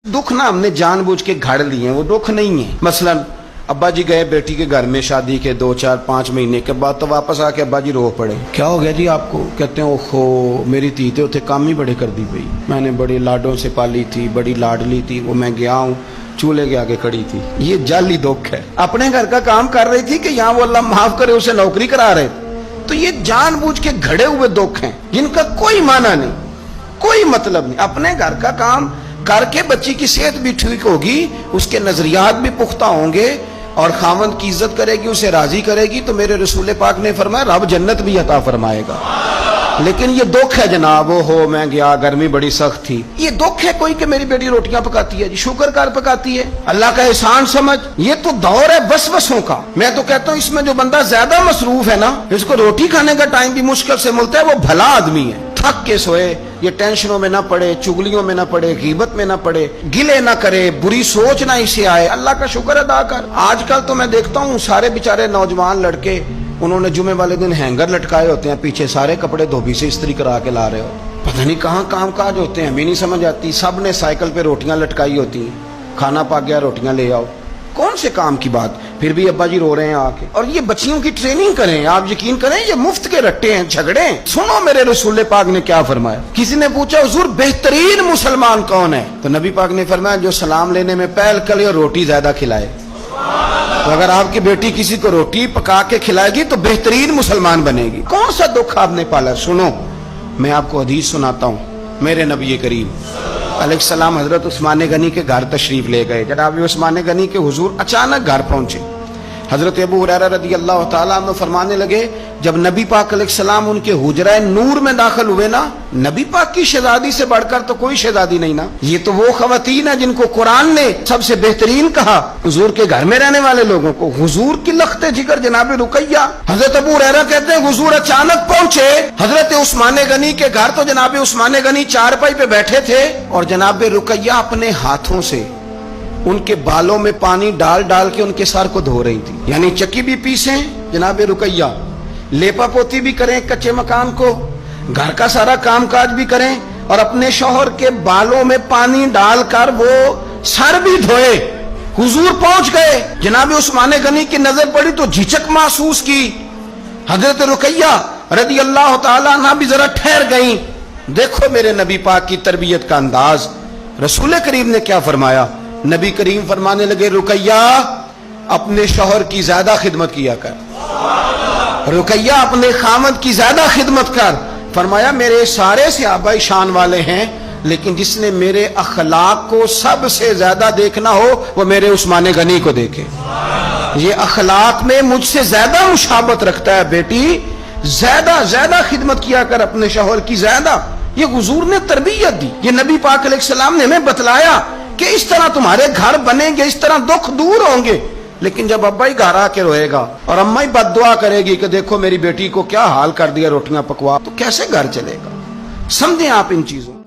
दुख ना हमने जानबूझ के घड़ लिए हैं, वो दुख नहीं है। मसलन अब्बा जी गए बेटी के घर में शादी के 2, 4, 5 महीने के बाद, तो वापस आके अब्बा जी रो पड़े। क्या हो गया जी आपको? कहते हैं ओहो मेरी धी तो उसे काम ही बड़े कर दी पई, मैंने बड़े लाडों से पाली थी, बड़ी लाडली थी, वो मैं गया हूँ चूल्हे के आगे खड़ी थी। ये जाली दुख है। अपने घर का काम कर रही थी कि यहाँ वो अल्लाह माफ करे उसे नौकरी करा रहे थे। तो ये जानबूझ के घड़े हुए दुख हैं जिनका कोई माना नहीं, कोई मतलब नहीं। अपने घर का काम करके बच्ची की सेहत भी ठीक होगी, उसके नजरियात भी पुख्ता होंगे और खावंद की इज्जत करेगी, उसे राजी करेगी, तो मेरे रसूल पाक ने फरमाया रब जन्नत भी अता फरमाएगा। लेकिन ये दुख है जनाब, हो मैं गया गर्मी बड़ी सख्त थी, ये दुख है कोई कि मेरी बेटी रोटियां पकाती है जी, शुक्र कर पकाती है, अल्लाह का एहसान समझ। ये तो दौर है वसवसों का। मैं तो कहता हूँ इसमें जो बंदा ज्यादा मसरूफ है ना, जिसको रोटी खाने का टाइम भी मुश्किल से मिलता है, वो भला आदमी है। थक के सोए, ये टेंशनों में ना पड़े, चुगलियों में ना पड़े, गीबत में ना पड़े, गिले ना करे, बुरी सोच ना इसे आए, अल्लाह का शुक्र अदा कर। आजकल तो मैं देखता हूँ सारे बेचारे नौजवान लड़के, उन्होंने जुमे वाले दिन हैंगर लटकाए होते हैं पीछे, सारे कपड़े धोबी से इस्त्री करा के ला रहे हो, पता नहीं कहाँ काम काज होते हैं, भी नहीं समझ आती। सब ने साइकिल पे रोटियां लटकाई होती हैं, खाना पक गया रोटियां ले आओ, कौन से काम की बात। फिर भी अब्बा जी रो रहे हैं आके। और ये बच्चियों की ट्रेनिंग करें, आप यकीन करें ये मुफ्त के रट्टे हैं, झगड़े। सुनो मेरे रसूल पाक ने क्या फरमाया। किसी ने पूछा हुजूर बेहतरीन मुसलमान कौन है, तो नबी पाक ने फरमाया जो सलाम लेने में पहल करे और रोटी ज्यादा खिलाए। तो अगर आपकी बेटी किसी को रोटी पका के खिलाएगी तो बेहतरीन मुसलमान बनेगी। कौन सा दुख आपने पाला? सुनो मैं आपको हदीस सुनाता हूँ। मेरे नबी करीम अलैहिस्सलाम हजरत उस्मान गनी के घर तशरीफ ले गए। जनाब उस्मान गनी के हुजूर अचानक घर पहुंचे। हजरत अबू हुरैरा रज़ी अल्लाह तआला अन्हु फरमाने लगे, जब नबी पाक अलैहिस्सलाम उनके हुजरा नूर में दाखिल हुए ना, नबी पाक की शहजादी से बढ़कर तो कोई शहजादी नहीं ना। ये तो वो खवातीन है जिनको कुरान ने सबसे बेहतरीन कहा, हुजूर के घर में रहने वाले लोगों को। हुजूर की लख्ते जिगर जनाब रुकैया। हजरत अबू हुरैरा कहते हैं हुजूर अचानक पहुंचे हजरत उस्मान गनी के घर, तो जनाब उस्मान गनी चारपाई पे बैठे थे और जनाब रुकैया अपने हाथों से उनके बालों में पानी डाल डाल के उनके सर को धो रही थी। यानी चक्की भी पीसे जनाब रुकैया, लेपा पोती भी करें कच्चे मकान को, घर का सारा कामकाज भी करें और अपने शौहर के बालों में पानी डालकर वो सर भी धोए। हुजूर पहुंच गए, जनाब उस्मान गनी की नजर पड़ी तो झिझक महसूस की। हजरत रुकैया रज़ी अल्लाह तआला अन्हा भी जरा ठहर गई। देखो मेरे नबी पाक की तरबियत का अंदाज। रसूल करीम ने क्या फरमाया? नबी करीम फरमाने लगे रुकैया अपने शौहर की ज्यादा खिदमत किया कर, रुकैया अपने खामद की ज्यादा खिदमत कर। फरमाया मेरे सारे सहाबा शान वाले हैं, लेकिन जिसने मेरे अखलाक को सबसे ज्यादा देखना हो वो मेरे उस्मान गनी को देखे। ये अखलाक में मुझसे ज्यादा मुशाबत रखता है बेटी, ज्यादा ज्यादा खिदमत किया कर अपने शौहर की ज्यादा। ये हुजूर ने तरबियत दी, ये नबी पाक अलैहिस्सलाम ने हमें बतलाया कि इस तरह तुम्हारे घर बनेंगे, इस तरह दुख दूर होंगे। लेकिन जब अब्बा ही घर आके रोएगा और अम्मा ही बद्दुआ करेगी कि देखो मेरी बेटी को क्या हाल कर दिया रोटियां पकवा, तो कैसे घर चलेगा? समझें आप इन चीजों।